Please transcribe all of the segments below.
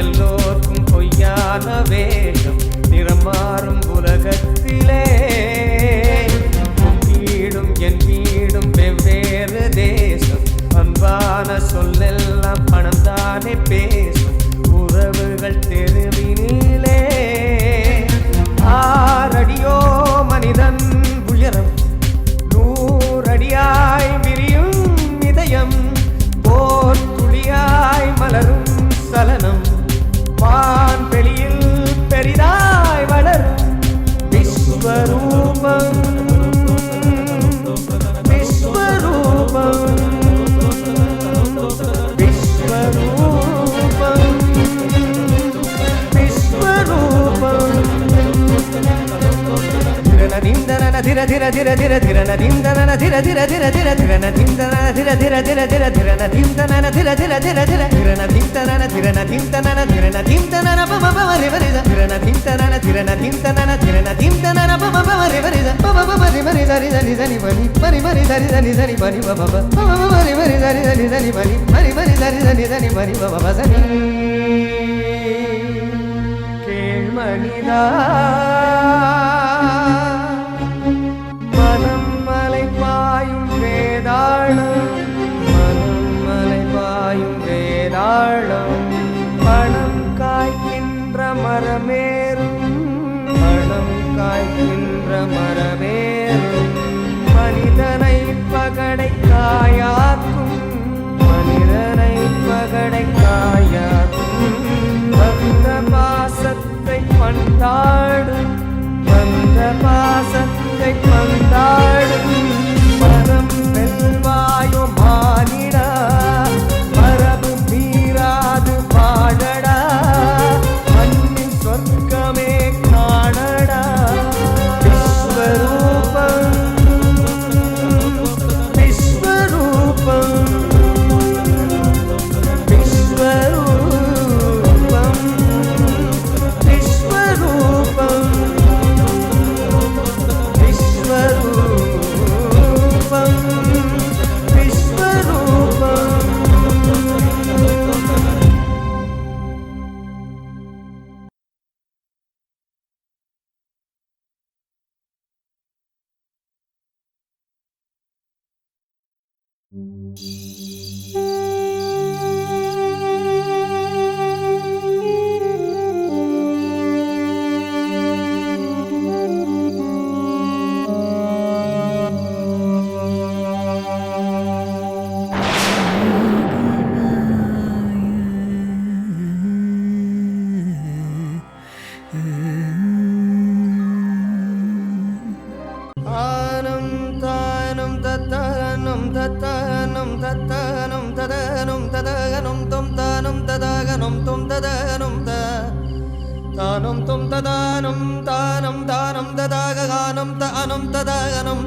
எல்லோர்க்கும் பொய்யான வேஷம் நிறம் மாறும் உலகத்திலே வீடும் என் வீடும் வெவ்வேறு தேசம் அன்பான சொல்லெல்லாம் பணம் தானே பேசும் உறவுகள் தெருவினிலே ஆறடியோ மனிதன் உயரம் 100 அடியாய் விரியும் இதயம் போர் துளியாய் மலரும் சலனம் வான் வெளியில் பெரிதாய் வளரும் விஸ்வரூபம் விஸ்வரூபம் விஸ்வரூபம் விஸ்வரூபம் திரநதிந்தன திர திர திர திர திரநதிந்தன திர திர திர திர திரநதிந்தன திர திர திர திர திரநதிந்தன திர திர திர திர திரநதிந்தன திரநதிந்தன திரநதிந்தன பம பம ரிவரித திரநதிந்தன திரநதிந்தன திரநதிந்தன பம பம ரிவரித பம பம ரிவரித ரிதனி தனி பனி பரி பரி தரி தனி தனி பனி பம பம பம ரிவரி தரி தனி தனி பனி பரி பரி தரி தனி தனி பனி பம பசனி கேள்மணிதா மனமலை பாயும் வேதாளம் மனமலை பாயும் வேதாளம் பணம் காய்க்கின்ற மரமேறும் பணம் காய்க்கின்ற மரமேறும் மனிதனை பகடை காயாக்கும் மனிதனை பகடை காயாக்கும் வந்த பாசத்தை பந்தாடும் வந்த பாசத்தை பந்தாடும் மனம் வெல்வாயோ மானிடா மரபு மீறாது பாடடா மண்ணின் சொர்க்கமே காணடா விஸ்வரூபம் விஸ்வரூபம் விஸ்வரூபம் விஸ்வரூபம் தானம் தொம் ததானம் தானம் தானம் ததாகனம் தானம் ததாகனம்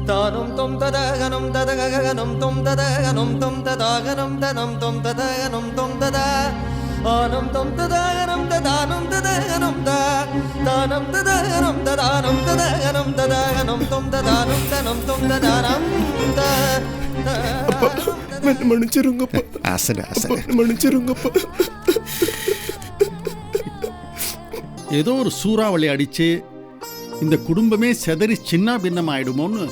தானம் தொம் ததாகனம் ததகனம் தொம் ததாகனம் தொம் ததாகனம் தனம் தொம் ததாகனம் தொம் ததா ஆனம் தொம் ததாகனம் ததானம் ததாகனம் தானம் ததாகனம் ததானம் ததாகனம் ததாகனம் தொம் ததானம் தனம் தொம் ததானம் மன்னிச்சிருங்கப்பா. மன்னிச்சிருங்கப்பா. ஏதோ ஒரு சூறாவளி அடிச்சு இந்த குடும்பமே செதறி சின்ன பின்னம் ஆயிடுமோன்னு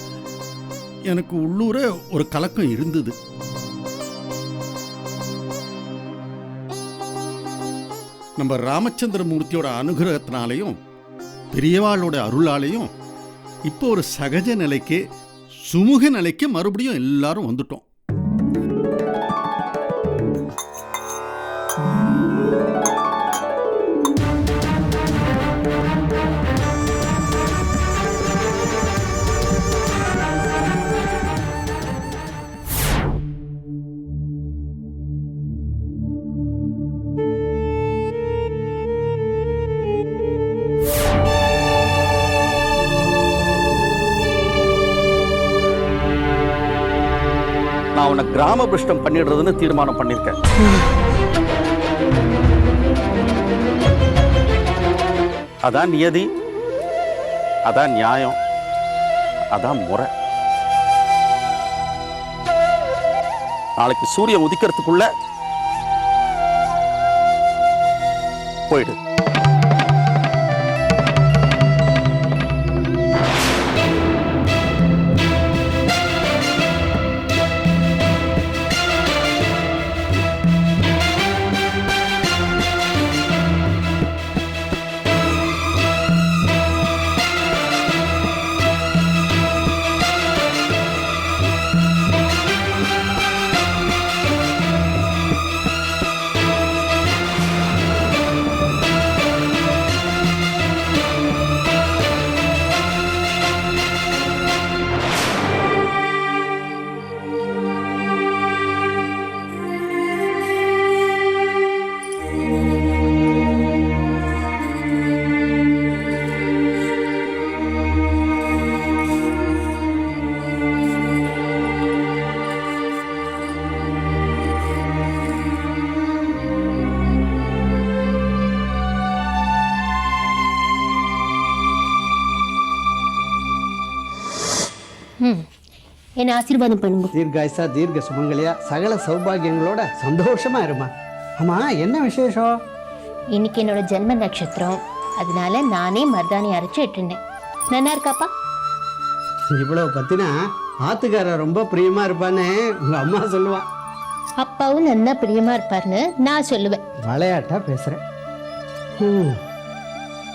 எனக்கு உள்ளூர ஒரு கலக்கம் இருந்தது. நம்ம ராமச்சந்திரமூர்த்தியோட அனுகிரகத்தினாலையும் பெரியவாளோட அருளாலையும் இப்போ ஒரு சகஜ நிலைக்கு சுமூக நிலைக்கு மறுபடியும் எல்லாரும் வந்துட்டோம். நான் உன்னை கிராம பிருஷ்டம் பண்ணிடுறதுன்னு தீர்மானம் பண்ணிருக்கேன். அதான் நியதி, அதான் நியாயம், அதான் முறை. நாளைக்கு சூரியன் உதிக்கிறதுக்குள்ள போயிடு. என்ன ஆசீர்வாதம் பண்ணுங்க. தீர்காயுசா தீர்க்க சுமங்கலியா சகல சௌபாகியங்களோட சந்தோஷமா இருமா. ஆமா, என்ன விசேஷம்? இன்னைக்கு என்னோட ஜென்ம நட்சத்திரம், அதனால நானே மருதாணி அரைச்சு இட்டுனேன். நல்லா இருக்காப்பா? இவ்வளவு பத்தினா ஆத்துக்காரர் ரொம்ப பிரியமா இருப்பான்னு உங்க அம்மா சொல்லுவா. அப்பாவும் நல்லா பிரியமா இருப்பாருன்னு நான் சொல்லுவேன். விளையாட்டா பேசுறேன்.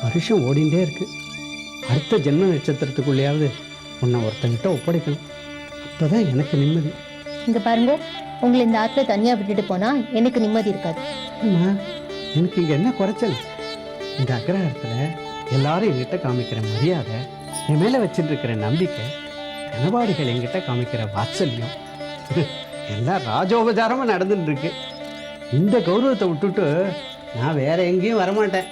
வருஷம் ஓடிண்டே இருக்கு. அடுத்த ஜென்ம நட்சத்திரத்துக்குள்ளேயாவது உன்னை ஒருத்தங்கிட்ட ஒப்படைக்கணும். அப்பதான் எனக்கு நிம்மதி. இங்க பாருங்க, உங்களை இந்த ஆத்துல தனியா விட்டுட்டு போனா எனக்கு நிம்மதி இருக்காது. அம்மா, எனக்கு இங்க என்ன குறைச்சல்? இந்த அக்ரஹாரத்துல எல்லாரும் என்கிட்ட காமிக்கிற மரியாதை, என் மேல வச்சுட்டு இருக்கிற நம்பிக்கை, கனவாடிகள் என்கிட்ட காமிக்கிற வாத்சல்யம் எல்லாம் ராஜோபச்சாரமா நடந்துட்டு இருக்கு. இந்த கௌரவத்தை விட்டுட்டு நான் வேற எங்கேயும் வரமாட்டேன்.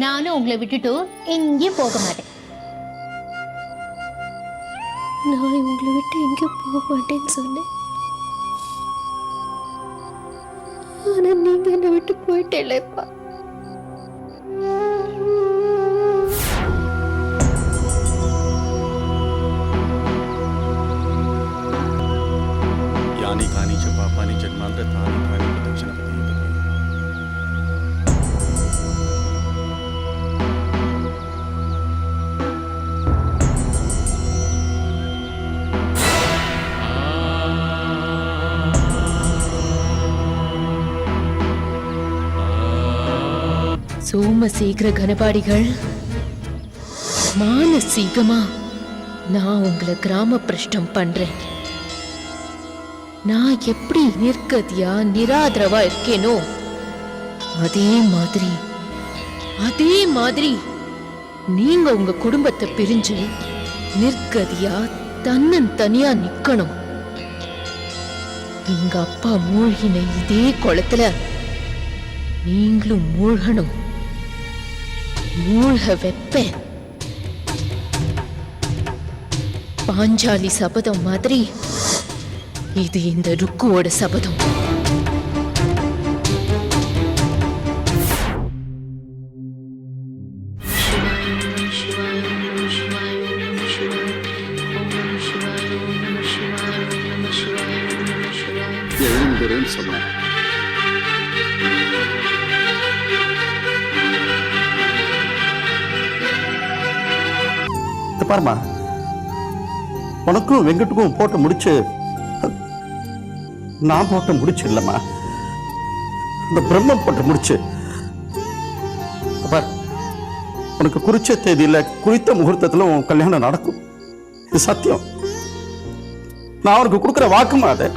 நானும் உங்களை விட்டுட்டு எங்கேயும் போக மாட்டேன். நான் உங்களை விட்டு எங்கேயும் போக மாட்டேன்னு சொன்னேன். ஆனா நீங்க என்னை விட்டு போயிட்டேலப்பா. यानी कानी च पापानि जन्मांतर तानि तानि प्रदक्षिण पति சோமசேகர கனபாடிகள், மானசீகமா நான் உங்களை கிராம பிரஷ்டம் பண்றேன். நான் எப்படி நிர்கதியா நிராதரவா இருக்கேனோ அதே மாதிரி நீங்க உங்க குடும்பத்தை பிரிஞ்சு நிர்கதியா தன்னன் தனியா நிக்கணும். எங்க அப்பா மூழ்கின இதே குளத்துல நீங்களும் மூழ்கணும். மூழ்க வைப்பேன். பாஞ்சாலி சபதம் மாதிரி இது இந்த ருக்குவோட சபதம். எழுந்துருன்னு சொன்னேன். பாருமா, உனக்கும் வெங்கட்டுக்கும் போட்டு முடிச்சு நான் போட்டு முடிச்சு இல்லம்மா, இந்த பிரம்மம் போட்டு முடிச்சு. அப்ப உனக்கு குறிச்ச தேதியில குறித்த முகூர்த்தத்துல உன் கல்யாணம் நடக்கும். இது சத்தியம். நான் அவனுக்கு கொடுக்குற வாக்குமா அதை.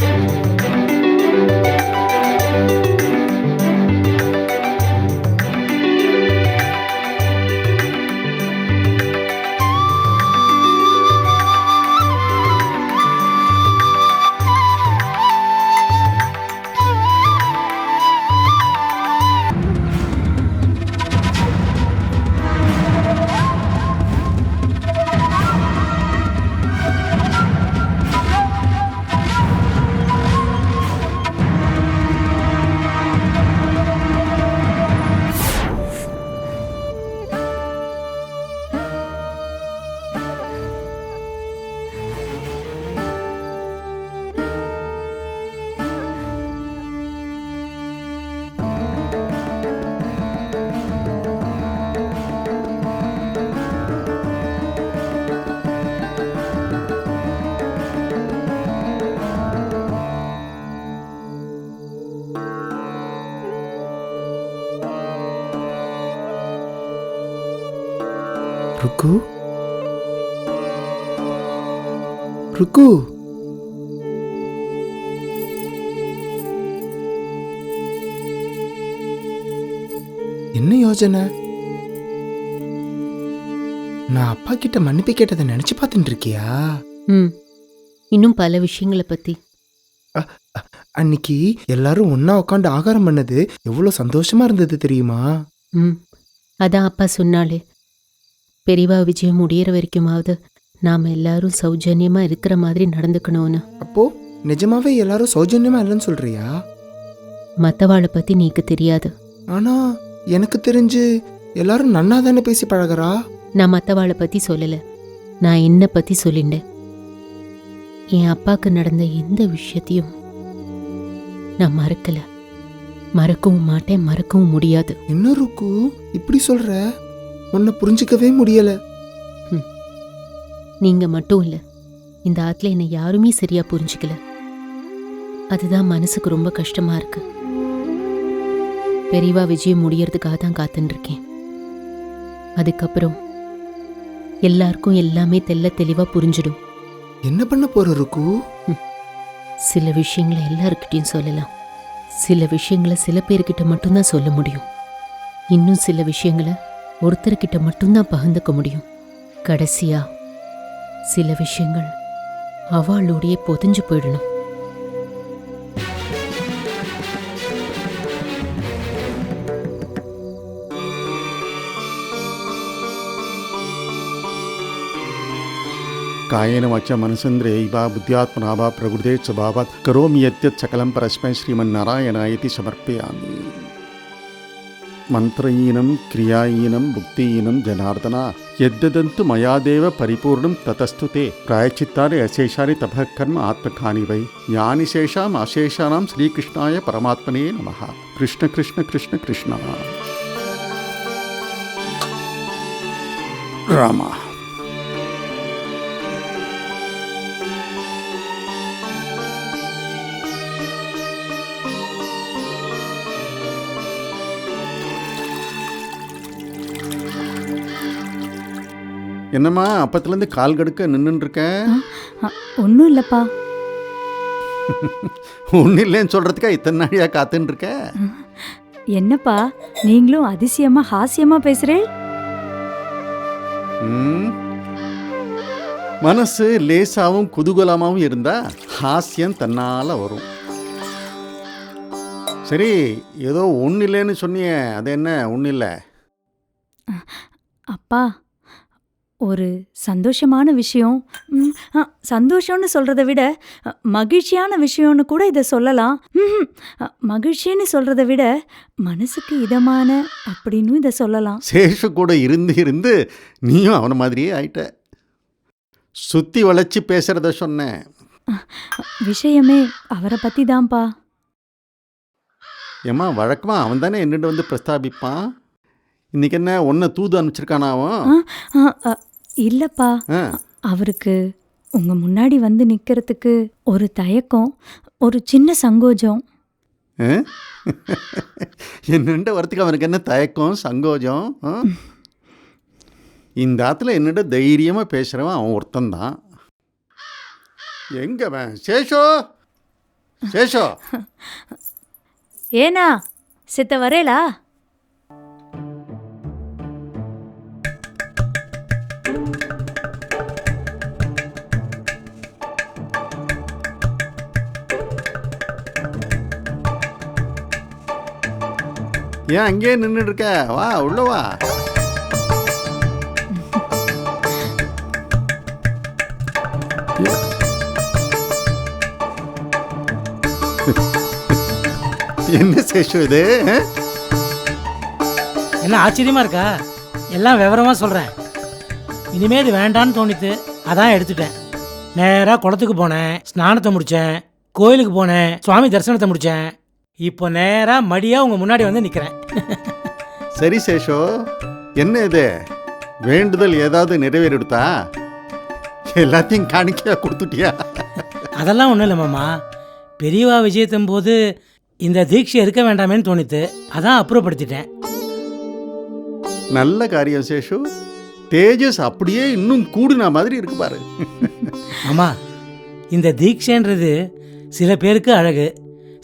ருக்கு ருக்கு என்ன யோசனை? நான் அப்பா கிட்ட மன்னிப்பு கேட்டதை நினைச்சு பார்த்துட்டு இருக்கியா? இன்னும் பல விஷயங்களை பத்தி. அன்னைக்கு எல்லாரும் ஒன்னா உட்காந்து ஆகாரம் பண்ணது எவ்வளவு சந்தோஷமா இருந்தது தெரியுமா? அதான் அப்பா சொன்னாலே, பெரியவா விஜயம் முடியற வரைக்குமாவது நாம எல்லாரும் சௌஜன்யமா இருக்கிற மாதிரி நடந்துக்கணும்னு. அப்போ நிஜமாவே எல்லாரும் சௌஜன்யமா இல்லைன்னு சொல்றியா? மத்தவாளை பத்தி நீக்கு தெரியாது. ஆனா எனக்கு தெரிஞ்சு எல்லாரும் நன்னா தானே பேசி பழகுறா. நான் மத்தவாளை பத்தி சொல்லல, நான் என்ன பத்தி சொல்லிண்டேன். என் அப்பாக்கு நடந்த எந்த விஷயத்தையும் நான் மறக்கல, மறக்கவும் மாட்டேன், மறக்கவும் முடியாது. என்ன ருக்கு இப்படி சொல்ற? உன்னை புரிஞ்சுக்கவே முடியல. நீங்க மட்டும் இல்ல, இந்த ஆத்துல என்னை யாருமே சரியா புரிஞ்சுக்கல. அதுதான் மனசுக்கு ரொம்ப கஷ்டமா இருக்கு. பெரியவா விஜயம் முடியறதுக்காக தான் காத்துட்டு இருக்கேன். அதுக்கப்புறம் எல்லாருக்கும் எல்லாமே தெல்ல தெளிவா புரிஞ்சிடும். என்ன பண்ண போற ருக்கு? சில விஷயங்களை எல்லாருக்கிட்டையும் சொல்லலாம், சில விஷயங்களை சில பேர்கிட்ட மட்டும்தான் சொல்ல முடியும், இன்னும் சில விஷயங்களை ஒருத்தர்கிட்ட மட்டும்தான் பகிர்ந்துக்க முடியும். கடைசியா சில விஷயங்கள் அவளோடைய பொதிஞ்சு போயிடணும். कायेन वाचा मनसेन्द्रियैर्वा बुद्ध्यात्मना वा प्रकृते स्वभावात् करोमि यद्यत् सकलं परस्मै श्रीमन्नारायणायति समर्पयामि. मन्त्रहीनं क्रियाहीनं भुक्तिहीनं जनार्दन यद्दन्तु मयादेव परिपूर्णं ततस्तु ते प्रायश्चित्तानि अशेषानि तपः कर्म आत्मकानि वै यानि शेषाम् अशेषाणां श्रीकृष्णाय परमात्मने नमः. कृष्ण कृष्ण कृष्ण कृष्ण रामा. என்னம்மா அப்பத்துலேருந்து கால் கடுக்க நின்றுன்னு இருக்கேன்? ஒன்றும் இல்லைப்பா. ஒன்றும் இல்லைன்னு சொல்கிறதுக்கா இத்தனை நாளையாக காத்துன்னு இருக்க? என்னப்பா நீங்களும் அதிசயமா ஹாஸ்யமா பேசுறேன்? மனசு லேசாவும் குதூகலமாகவும் இருந்தா ஹாஸ்யம் தன்னால் வரும். சரி, ஏதோ ஒன்றும் இல்லைன்னு சொன்னியே, அது என்ன ஒன்றும் இல்லை? அப்பா, ஒரு சந்தோஷமான விஷயம், சந்தோஷம்னு சொல்கிறத விட மகிழ்ச்சியான விஷயம்னு கூட இதை சொல்லலாம். மகிழ்ச்சின்னு சொல்கிறத விட மனசுக்கு இதமான அப்படின்னு இதை சொல்லலாம். சேஷு கூட இருந்து இருந்து நீயும் அவனை மாதிரியே ஆயிட்ட. சுற்றி வளைச்சி பேசுகிறத சொன்னேன். விஷயமே அவரை பற்றி தான்ப்பா. ஏம்மா, வழக்கமாக அவன் தானே என்னட்டு வந்து பிரஸ்தாபிப்பான். இன்னைக்கு என்ன ஒன்றை தூது அனுப்பிச்சிருக்கானா அவன்? இல்லப்பா, அவருக்கு உங்க முன்னாடி வந்து நிக்கிறதுக்கு ஒரு தயக்கம், ஒரு சின்ன சங்கோஜம். என்னண்ட வரத்துக்கு அவனுக்கு என்ன தயக்கம் சங்கோஜம்? இந்த ஆத்துல என்னட்ட தைரியமா பேசுறவன் அவன் ஒருத்தந்தான். எங்கவன்? சேஷோ சேஷோ. ஏனா சித்த வரேலா? ஏன் அங்கேயே நின்றுட்டு இருக்க? வா உள்ள வா. என்ன சேஷு இது? என்ன ஆச்சரியமா இருக்கா? எல்லாம் விவரமா சொல்றேன். இனிமே இது வேண்டான்னு தோணித்து, அதான் எடுத்துட்டேன். நேராக குளத்துக்கு போனேன், ஸ்நானத்தை முடித்தேன், கோயிலுக்கு போனேன், சுவாமி தரிசனத்தை முடித்தேன். இப்போ நேராக மடியாக உங்கள் முன்னாடி வந்து நிற்கிறேன். சரி சேஷோ, என்ன இது வேண்டுதல் ஏதாவது நிறைவேறிடுதா? எல்லாத்தையும் காணிக்கையாக கொடுத்துட்டியா? அதெல்லாம் ஒன்றும் இல்லை மாமா. பெரியவா விஜயத்தும் போது இந்த தீட்சை இருக்க வேண்டாமேன்னு தோணித்து, அதான் அப்புறப்படுத்திட்டேன். நல்ல காரியம் சேஷு. தேஜஸ் அப்படியே இன்னும் கூடின மாதிரி இருக்கு பாரு. மாமா, இந்த தீட்சைன்றது சில பேருக்கு அழகு,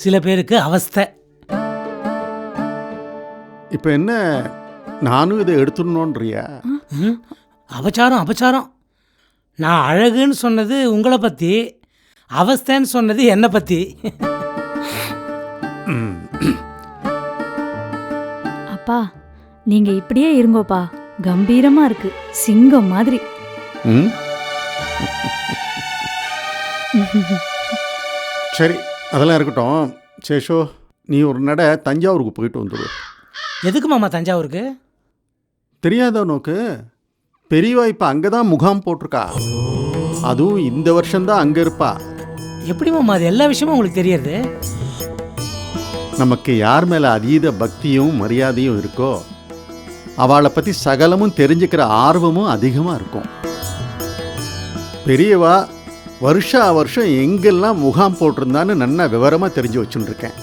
சில பேருக்கு அவஸ்தை. இப்ப என்ன, நானும் இதை எடுத்துடணுன்றியா? அபச்சாரம் அபச்சாரம். நான் அழகுன்னு சொன்னது உங்களை பற்றி, அவஸ்தைன்னு சொன்னது என்னை பற்றி. அப்பா நீங்க இப்படியே இருங்கோப்பா, கம்பீரமா இருக்கு, சிங்கம் மாதிரி. சரி, அதெல்லாம் இருக்கட்டும். சேஷோ, நீ ஒரு நட தஞ்சாவூருக்கு போயிட்டு வந்துடு. எதுக்கு மாமா தஞ்சாவூருக்கு? தெரியாத நோக்கு, பெரியவா இப்போ அங்கே தான் முகாம் போட்டிருக்கா. அதுவும் இந்த வருஷம்தான் அங்கே இருப்பா. எப்படி மாமா அது எல்லா விஷயமும் உங்களுக்கு தெரியறது? நமக்கு யார் மேலே அதீத பக்தியும் மரியாதையும் இருக்கோ அவளை பற்றி சகலமும் தெரிஞ்சுக்கிற ஆர்வமும் அதிகமாக இருக்கும். பெரியவா வருஷா வருஷம் எங்கெல்லாம் முகாம் போட்டிருந்தான்னு நல்லா விவரமாக தெரிஞ்சு வச்சுருக்கேன்.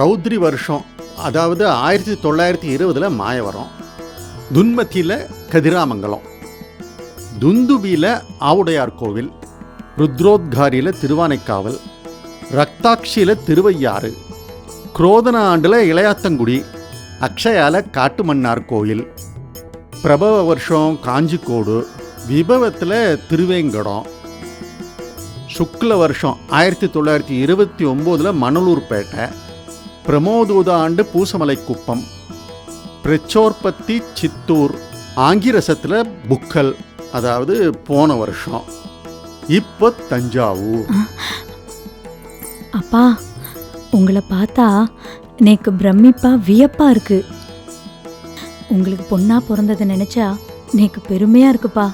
ரௌத்ரி வருஷம், அதாவது 1920 மாயவரம், துன்மத்தியில் கதிராமங்கலம், துந்துபியில் ஆவுடையார் கோவில், ருத்ரோத்காரியில் திருவானைக்காவல், ரக்தாட்சியில் திருவையாறு, குரோதன ஆண்டில் இளையாத்தங்குடி, அக்ஷயால காட்டுமன்னார் கோயில், பிரபவ வருஷம் காஞ்சிக்கோடு, விபவத்தில் திருவேங்கடம், சுக்ல வருஷம் 1929 மணலூர்பேட்டை, பிரமோதூத ஆண்டு பூசமலை குப்பம், பிரச்சோற்பத்தி சித்தூர், ஆங்கிரசத்தில் புக்கல், அதாவது போன வருஷம், இப்போ தஞ்சாவூர். அப்பா உங்களை பார்த்தா எனக்கு பிரமிப்பா வியப்பா இருக்கு. உங்களுக்கு பொண்ணா பிறந்ததை நினைச்சா எனக்கு பெருமையா இருக்குப்பா.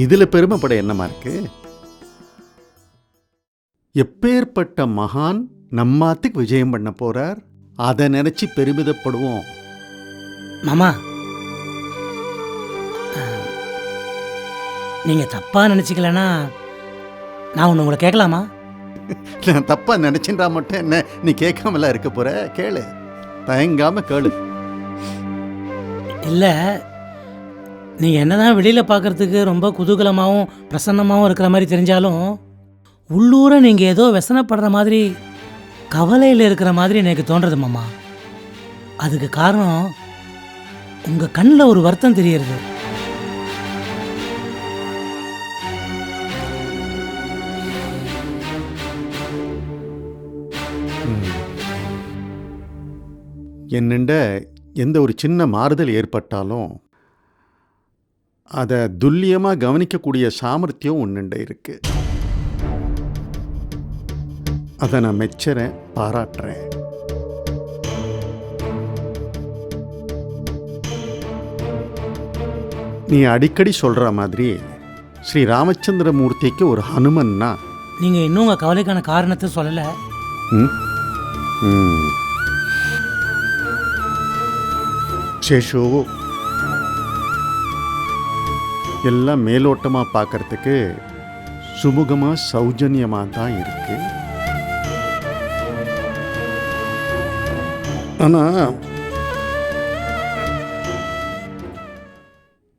இதுல பெருமைப்பட என்னமா இருக்கு? எப்பேற்பட்ட மகான் நம்மாத்துக்கு விஜயம் பண்ண போறார், அதை நினைச்சு பெருமிதப்படுவோம். மாமா, நீங்க தப்பா நினைச்சுக்கலன்னா நான் ஒன்று உங்களை கேட்கலாமா? நான் தப்பா நினைச்சுட்டா மட்டும் என்ன நீ கேட்காமல இருக்க போற? கேளு, தயங்காம கேளு. இல்லை, நீங்கள் என்னதான் வெளியில் பார்க்குறதுக்கு ரொம்ப குதூகலமாகவும் பிரசன்னமாகவும் இருக்கிற மாதிரி தெரிஞ்சாலும் உள்ளூர நீங்கள் ஏதோ व्यसனப்படுற மாதிரி, கவலையில் இருக்கிற மாதிரி எனக்கு தோன்றது மாமா. அதுக்கு காரணம் உங்கள் கண்ணில் ஒரு வருத்தம் தெரியறது. என்னண்ட எந்த ஒரு சின்ன மாறுதல் ஏற்பட்டாலும் அதை துல்லியமாக கவனிக்கக்கூடிய சாமர்த்தியம் உன்னுண்ட இருக்கு. அதை நான் மெச்சுறேன், பாராட்டுறேன். நீ அடிக்கடி சொல்ற மாதிரி ஸ்ரீ ராமச்சந்திரமூர்த்திக்கு ஒரு ஹனுமன்னா, நீங்கள் இன்னும் உங்கள் கவலைக்கான காரணத்தை சொல்லலை. சேஷு, எல்லாம் மேலோட்டமாக பார்க்கறதுக்கு சுமுகமாக சௌஜன்யமாக தான் இருக்கு. ஆனால்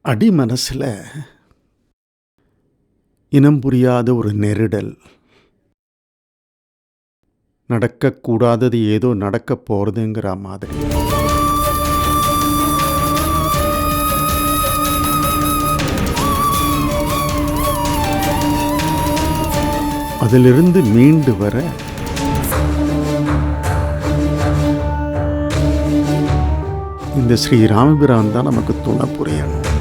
அடி மனசில் இனம் புரியாத ஒரு நெருடல், நடக்கக்கூடாதது ஏதோ நடக்க போகிறதுங்கிற மாதிரி. அதிலிருந்து மீண்டு வர இந்த ஸ்ரீராமபிரான் தான் நமக்கு துணை புரியணும்.